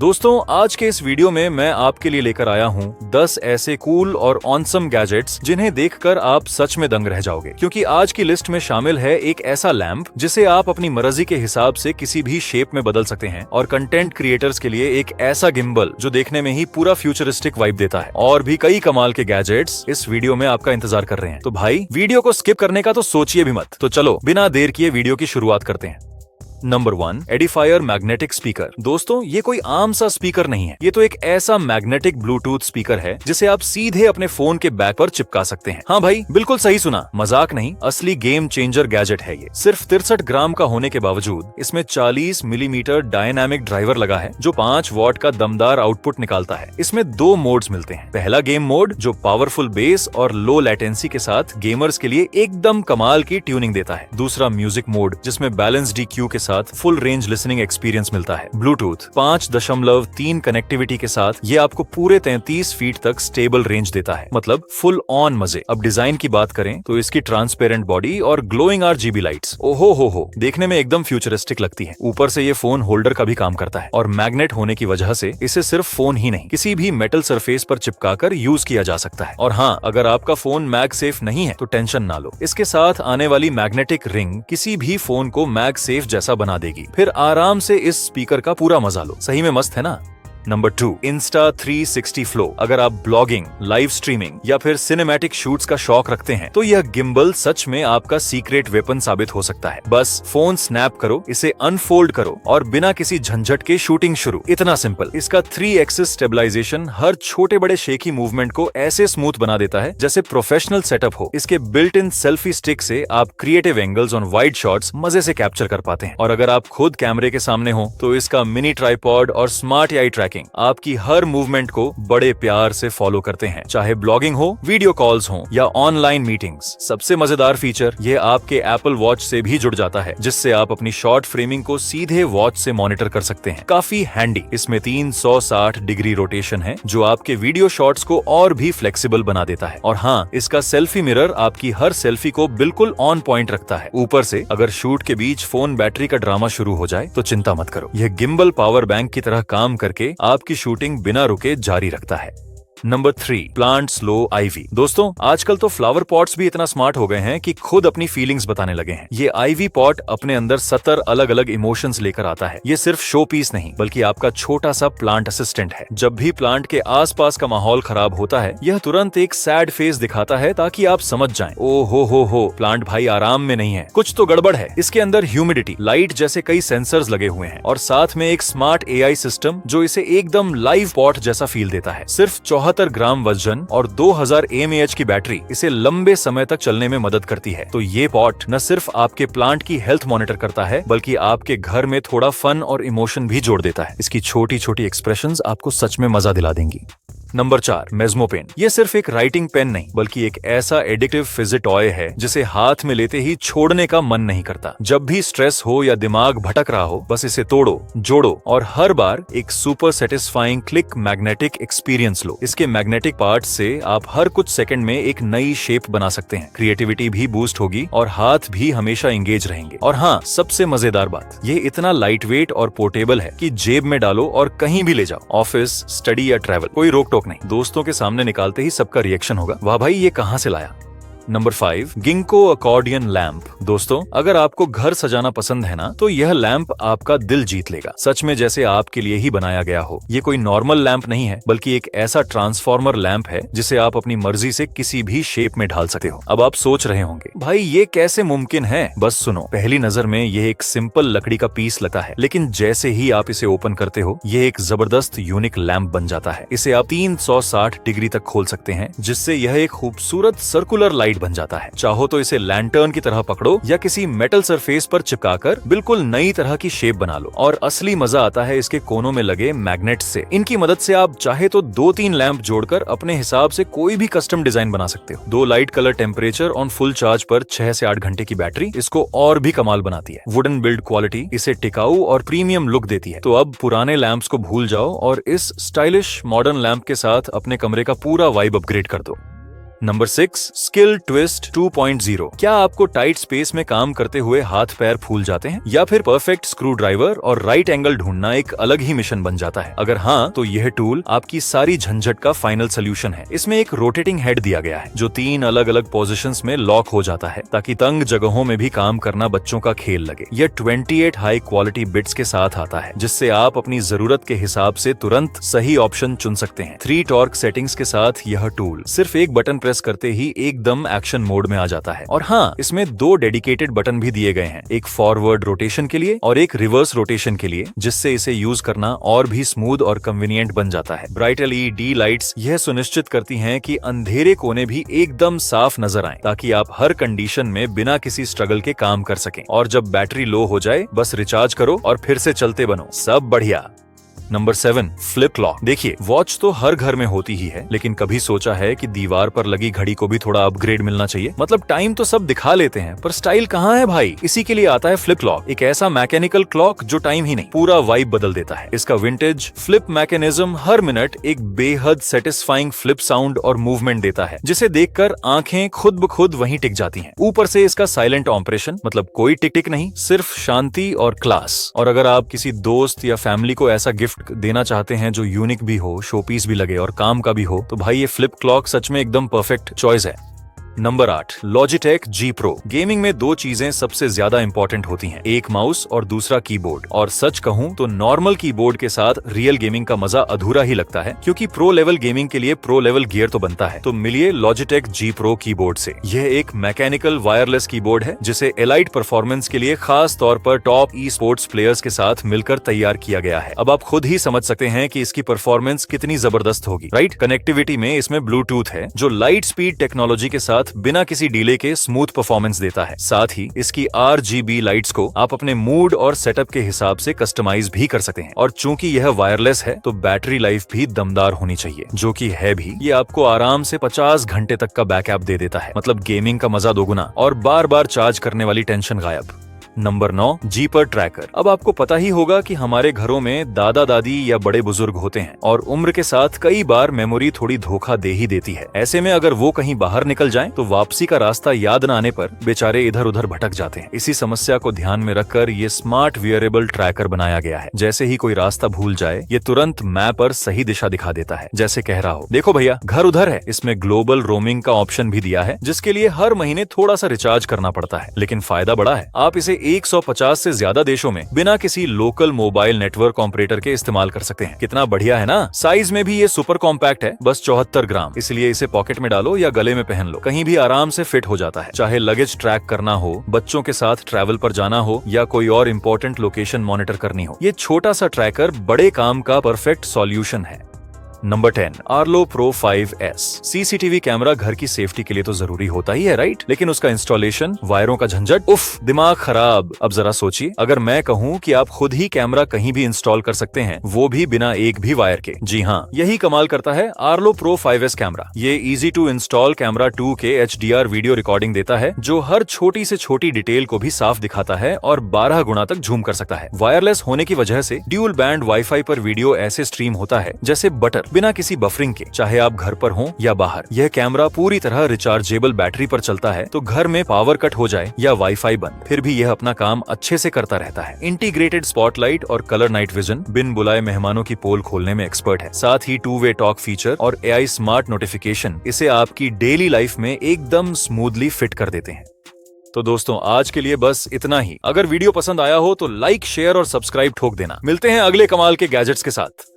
दोस्तों आज के इस वीडियो में मैं आपके लिए लेकर आया हूँ 10 ऐसे कूल और ऑनसम गैजेट्स जिन्हें देखकर आप सच में दंग रह जाओगे, क्योंकि आज की लिस्ट में शामिल है एक ऐसा लैंप जिसे आप अपनी मर्जी के हिसाब से किसी भी शेप में बदल सकते हैं, और कंटेंट क्रिएटर्स के लिए एक ऐसा गिम्बल जो देखने में ही पूरा फ्यूचरिस्टिक वाइब देता है। और भी कई कमाल के गैजेट्स इस वीडियो में आपका इंतजार कर रहे हैं, तो भाई वीडियो को स्किप करने का तो सोचिए भी मत। तो चलो बिना देर किए वीडियो की शुरुआत करते हैं। Number 1, edifier magnetic speaker. दोस्तों ये कोई आम सा स्पीकर नहीं है, ये तो एक ऐसा मैग्नेटिक ब्लूटूथ स्पीकर है जिसे आप सीधे अपने फोन के बैक पर चिपका सकते हैं। हाँ भाई बिल्कुल सही सुना, मजाक नहीं, असली गेम चेंजर गैजेट है ये। सिर्फ 63 ग्राम का होने के बावजूद इसमें 40 मिलीमीटर डायनामिक ड्राइवर लगा है जो 5 वॉट का दमदार आउटपुट निकालता है। इसमें 2 मोड्स मिलते हैं। पहला गेम मोड जो पावरफुल बेस और लो लेटेंसी के साथ गेमर्स के लिए एकदम कमाल की ट्यूनिंग देता है। दूसरा म्यूजिक मोड जिसमें बैलेंस DQ के साथ फुल रेंज लिसनिंग एक्सपीरियंस मिलता है। ब्लूटूथ 5.3 कनेक्टिविटी के साथ ये आपको पूरे 33 फीट तक स्टेबल रेंज देता है, मतलब फुल ऑन मजे। अब डिजाइन की बात करें तो इसकी ट्रांसपेरेंट बॉडी और ग्लोइंग RGB लाइट्स ओहो हो देखने में एकदम फ्यूचरिस्टिक लगती है। ऊपर से ये फोन होल्डर का भी काम करता है, और मैग्नेट होने की वजह से इसे सिर्फ फोन ही नहीं किसी भी मेटल सरफेस पर चिपकाकर यूज किया जा सकता है। और हाँ, अगर आपका फोन मैग सेफ नहीं है तो टेंशन ना लो, इसके साथ आने वाली मैग्नेटिक रिंग किसी भी फोन को मैग सेफ जैसा बना देगी। फिर आराम से इस स्पीकर का पूरा मजा लो। सही में मस्त है ना। Number 2, Insta 360 flow. अगर आप ब्लॉगिंग, लाइव स्ट्रीमिंग या फिर सिनेमैटिक शूट्स का शौक रखते हैं तो यह गिम्बल सच में आपका सीक्रेट वेपन साबित हो सकता है। बस फोन स्नैप करो, इसे अनफोल्ड करो और बिना किसी झंझट के शूटिंग शुरू। इतना सिंपल। इसका 3 एक्सिस स्टेबलाइजेशन हर छोटे बड़े शेकी मूवमेंट को ऐसे स्मूथ बना देता है जैसे प्रोफेशनल सेटअप हो। इसके बिल्ट इन सेल्फी स्टिक से आप क्रिएटिव एंगल्स और वाइड शॉट्स मजे से कैप्चर कर पाते हैं। और अगर आप खुद कैमरे के सामने हो तो इसका मिनी ट्राइपॉड और स्मार्ट AI ट्रैकिंग आपकी हर मूवमेंट को बड़े प्यार से फॉलो करते हैं, चाहे ब्लॉगिंग हो, वीडियो कॉल्स हो या ऑनलाइन मीटिंग्स। सबसे मजेदार फीचर ये आपके एप्पल वॉच से भी जुड़ जाता है, जिससे आप अपनी शॉर्ट फ्रेमिंग को सीधे वॉच से मॉनिटर कर सकते हैं। काफी हैंडी। इसमें 360 डिग्री रोटेशन है जो आपके वीडियो शॉट्स को और भी फ्लेक्सिबल बना देता है। और हाँ, इसका सेल्फी मिरर आपकी हर सेल्फी को बिल्कुल ऑन पॉइंट रखता है। ऊपर से अगर शूट के बीच फोन बैटरी का ड्रामा शुरू हो जाए तो चिंता मत करो, यह गिम्बल पावर बैंक की तरह काम करके आपकी शूटिंग बिना रुके जारी रखता है। Number 3, plant slow IV। दोस्तों आजकल तो फ्लावर पॉट्स भी इतना स्मार्ट हो गए हैं कि खुद अपनी फीलिंग्स बताने लगे हैं। ये IV पॉट अपने अंदर 70 अलग अलग इमोशंस लेकर आता है। ये सिर्फ शो पीस नहीं बल्कि आपका छोटा सा प्लांट असिस्टेंट है। जब भी प्लांट के आसपास का माहौल खराब होता है, यह तुरंत एक सैड फेस दिखाता है ताकि आप समझ जाएं, ओ हो प्लांट भाई आराम में नहीं है, कुछ तो गड़बड़ है। इसके अंदर ह्यूमिडिटी, लाइट जैसे कई सेंसर्स लगे हुए हैं और साथ में एक स्मार्ट AI सिस्टम जो इसे एकदम लाइव पॉट जैसा फील देता है। सिर्फ 74 ग्राम वजन और 2000 mAh की बैटरी इसे लंबे समय तक चलने में मदद करती है। तो ये पॉट न सिर्फ आपके प्लांट की हेल्थ मॉनिटर करता है बल्कि आपके घर में थोड़ा फन और इमोशन भी जोड़ देता है। इसकी छोटी छोटी एक्सप्रेशंस आपको सच में मजा दिला देंगी। नंबर 4, मेज़्मो पेन। ये सिर्फ एक राइटिंग पेन नहीं बल्कि एक ऐसा एडिक्टिव फिजिट टॉय है जिसे हाथ में लेते ही छोड़ने का मन नहीं करता। जब भी स्ट्रेस हो या दिमाग भटक रहा हो, बस इसे तोड़ो, जोड़ो और हर बार एक super satisfying click magnetic experience लो। इसके मैग्नेटिक पार्ट से आप हर कुछ सेकंड में एक नई शेप बना सकते हैं। क्रिएटिविटी भी बूस्ट होगी और हाथ भी हमेशा एंगेज रहेंगे। और हाँ, सबसे मजेदार बात, ये इतना लाइट वेट और पोर्टेबल है कि जेब में डालो और कहीं भी ले जाओ, ऑफिस, स्टडी या ट्रैवल, कोई रोक नहीं। दोस्तों के सामने निकालते ही सबका रिएक्शन होगा, वाह भाई ये कहां से लाया। Number 5, ginkgo accordion lamp. दोस्तों अगर आपको घर सजाना पसंद है ना तो यह लैंप आपका दिल जीत लेगा, सच में जैसे आपके लिए ही बनाया गया हो। ये कोई नॉर्मल लैंप नहीं है बल्कि एक ऐसा ट्रांसफॉर्मर लैंप है जिसे आप अपनी मर्जी से किसी भी शेप में ढाल सकते हो। अब आप सोच रहे होंगे भाई ये कैसे मुमकिन है। बस सुनो, पहली नजर में यह एक सिंपल लकड़ी का पीस लगता है, लेकिन जैसे ही आप इसे ओपन करते हो ये एक जबरदस्त यूनिक लैंप बन जाता है। इसे आप 360 डिग्री तक खोल सकते हैं जिससे यह एक खूबसूरत सर्कुलर लाइट बन जाता है। चाहो तो इसे लैंटर्न की तरह पकड़ो या किसी मेटल सरफेस पर चिपकाकर बिल्कुल नई तरह की शेप बना लो। और असली मजा आता है इसके कोनों में लगे मैग्नेट से। इनकी मदद से आप चाहे तो 2-3 लैंप जोड़कर अपने हिसाब से कोई भी कस्टम डिजाइन बना सकते हो। 2 light colour temperature on full charge पर 6 से 8 घंटे की बैटरी इसको और भी कमाल बनाती है। वुडन बिल्ड क्वालिटी इसे टिकाऊ और प्रीमियम लुक देती है। तो अब पुराने लैंप्स को भूल जाओ और इस स्टाइलिश मॉडर्न लैंप के साथ अपने कमरे का पूरा वाइब अपग्रेड कर दो। Number 6, skill twist 2.0। क्या आपको टाइट स्पेस में काम करते हुए हाथ पैर फूल जाते हैं, या फिर परफेक्ट स्क्रू ड्राइवर और राइट एंगल ढूंढना एक अलग ही मिशन बन जाता है? अगर हाँ, तो यह टूल आपकी सारी झंझट का फाइनल सोल्यूशन है। इसमें एक रोटेटिंग हेड दिया गया है जो 3 अलग अलग पोजीशंस में लॉक हो जाता है, ताकि तंग जगहों में भी काम करना बच्चों का खेल लगे। यह 28 हाई क्वालिटी बिट्स के साथ आता है, जिससे आप अपनी जरूरत के हिसाब से तुरंत सही ऑप्शन चुन सकते हैं। 3 टॉर्क सेटिंग्स के साथ यह टूल सिर्फ एक बटन प्रेस करते ही एकदम एक्शन मोड में आ जाता है। और हाँ, इसमें 2 डेडिकेटेड बटन भी दिए गए हैं, एक फॉरवर्ड रोटेशन के लिए और एक रिवर्स रोटेशन के लिए, जिससे इसे यूज करना और भी स्मूथ और कन्वीनियंट बन जाता है। ब्राइट LED लाइट्स यह सुनिश्चित करती हैं कि अंधेरे कोने भी एकदम साफ नजर आए, ताकि आप हर कंडीशन में बिना किसी स्ट्रगल के काम कर सकें। और जब बैटरी लो हो जाए, बस रिचार्ज करो और फिर से चलते बनो। सब बढ़िया। Number 7, flip clock. देखिए, वॉच तो हर घर में होती ही है, लेकिन कभी सोचा है कि दीवार पर लगी घड़ी को भी थोड़ा अपग्रेड मिलना चाहिए? मतलब टाइम तो सब दिखा लेते हैं, पर स्टाइल कहाँ है भाई? इसी के लिए आता है फ्लिप क्लॉक, एक ऐसा मैकेनिकल क्लॉक जो टाइम ही नहीं, पूरा वाइब बदल देता है। इसका विंटेज फ्लिप मैकेनिज्म हर मिनट एक बेहद सेटिस्फाइंग फ्लिप साउंड और मूवमेंट देता है, जिसे देखकर आंखें खुद ब खुद वहीं टिक जाती हैं। ऊपर से इसका साइलेंट ऑपरेशन, मतलब कोई टिक टिक नहीं, सिर्फ शांति और क्लास। और अगर आप किसी दोस्त या फैमिली को ऐसा गिफ्ट देना चाहते हैं जो यूनिक भी हो, शोपीस भी लगे और काम का भी हो, तो भाई ये फ्लिप क्लॉक सच में एकदम परफेक्ट चॉइस है। Number 8, Logitech G Pro। Gaming में 2 चीजें सबसे ज्यादा इंपॉर्टेंट होती हैं, एक माउस और दूसरा कीबोर्ड। और सच कहूं तो नॉर्मल कीबोर्ड के साथ रियल गेमिंग का मजा अधूरा ही लगता है, क्योंकि प्रो लेवल गेमिंग के लिए प्रो लेवल गियर तो बनता है। तो मिलिए Logitech G Pro कीबोर्ड से। यह एक मैकेनिकल वायरलेस कीबोर्ड है, जिसे एलाइट परफॉर्मेंस के लिए खास तौर पर टॉप ई स्पोर्ट्स प्लेयर्स के साथ मिलकर तैयार किया गया है। अब आप खुद ही समझ सकते हैं कि इसकी परफॉर्मेंस कितनी जबरदस्त होगी, राइट? कनेक्टिविटी में इसमें ब्लूटूथ है, जो लाइट स्पीड टेक्नोलॉजी के साथ बिना किसी डिले के स्मूथ परफॉर्मेंस देता है। साथ ही इसकी RGB लाइट्स को आप अपने मूड और सेटअप के हिसाब से कस्टमाइज भी कर सकते हैं। और चूंकि यह वायरलेस है, तो बैटरी लाइफ भी दमदार होनी चाहिए, जो कि है भी। ये आपको आराम से 50 घंटे तक का बैकअप दे देता है, मतलब गेमिंग का मजा दोगुना और बार बार चार्ज करने वाली टेंशन गायब। नंबर 9, जीपर ट्रैकर। अब आपको पता ही होगा कि हमारे घरों में दादा दादी या बड़े बुजुर्ग होते हैं, और उम्र के साथ कई बार मेमोरी थोड़ी धोखा दे ही देती है। ऐसे में अगर वो कहीं बाहर निकल जाएं, तो वापसी का रास्ता याद न आने पर बेचारे इधर उधर भटक जाते हैं। इसी समस्या को ध्यान में रखकर ये स्मार्ट वियरेबल ट्रैकर बनाया गया है। जैसे ही कोई रास्ता भूल जाए, ये तुरंत मैप पर सही दिशा दिखा देता है, जैसे कह रहा हो, देखो भैया घर उधर है। इसमें ग्लोबल रोमिंग का ऑप्शन भी दिया है, जिसके लिए हर महीने थोड़ा सा रिचार्ज करना पड़ता है, लेकिन फायदा बड़ा है। आप इसे 150 से ज्यादा देशों में बिना किसी लोकल मोबाइल नेटवर्क ऑपरेटर के इस्तेमाल कर सकते हैं। कितना बढ़िया है ना? साइज में भी ये सुपर कॉम्पैक्ट है, बस 74 ग्राम, इसलिए इसे पॉकेट में डालो या गले में पहन लो, कहीं भी आराम से फिट हो जाता है। चाहे लगेज ट्रैक करना हो, बच्चों के साथ ट्रैवल पर जाना हो, या कोई और इम्पोर्टेंट लोकेशन मॉनिटर करनी हो, ये छोटा सा ट्रैकर बड़े काम का परफेक्ट सॉल्यूशन है। Number 10, Arlo Pro 5S। CCTV camera घर की सेफ्टी के लिए तो जरूरी होता ही है, राइट? लेकिन उसका इंस्टॉलेशन, वायरों का झंझट, उफ, दिमाग खराब। अब जरा सोचिए, अगर मैं कहूँ कि आप खुद ही कैमरा कहीं भी इंस्टॉल कर सकते हैं, वो भी बिना एक भी वायर के। जी हाँ, यही कमाल करता है Arlo Pro 5S कैमरा। ये easy to install camera 2K HDR video recording देता है, जो हर छोटी से छोटी डिटेल को भी साफ दिखाता है और 12 गुना तक झूम कर सकता है। वायरलेस होने की वजह से ड्यूल बैंड वाईफाई पर वीडियो ऐसे स्ट्रीम होता है जैसे बटर, बिना किसी बफरिंग के, चाहे आप घर पर हो या बाहर। यह कैमरा पूरी तरह रिचार्जेबल बैटरी पर चलता है, तो घर में पावर कट हो जाए या वाईफाई बंद, फिर भी यह अपना काम अच्छे से करता रहता है। इंटीग्रेटेड स्पॉटलाइट और कलर नाइट विजन, बिन बुलाए मेहमानों की पोल खोलने में एक्सपर्ट है। साथ ही 2-वे टॉक फीचर और AI स्मार्ट नोटिफिकेशन इसे आपकी डेली लाइफ में एकदम स्मूथली फिट कर देते हैं। तो दोस्तों, आज के लिए बस इतना ही। अगर वीडियो पसंद आया हो तो लाइक, शेयर और सब्सक्राइब ठोक देना। मिलते हैं अगले कमाल के गैजेट्स के साथ।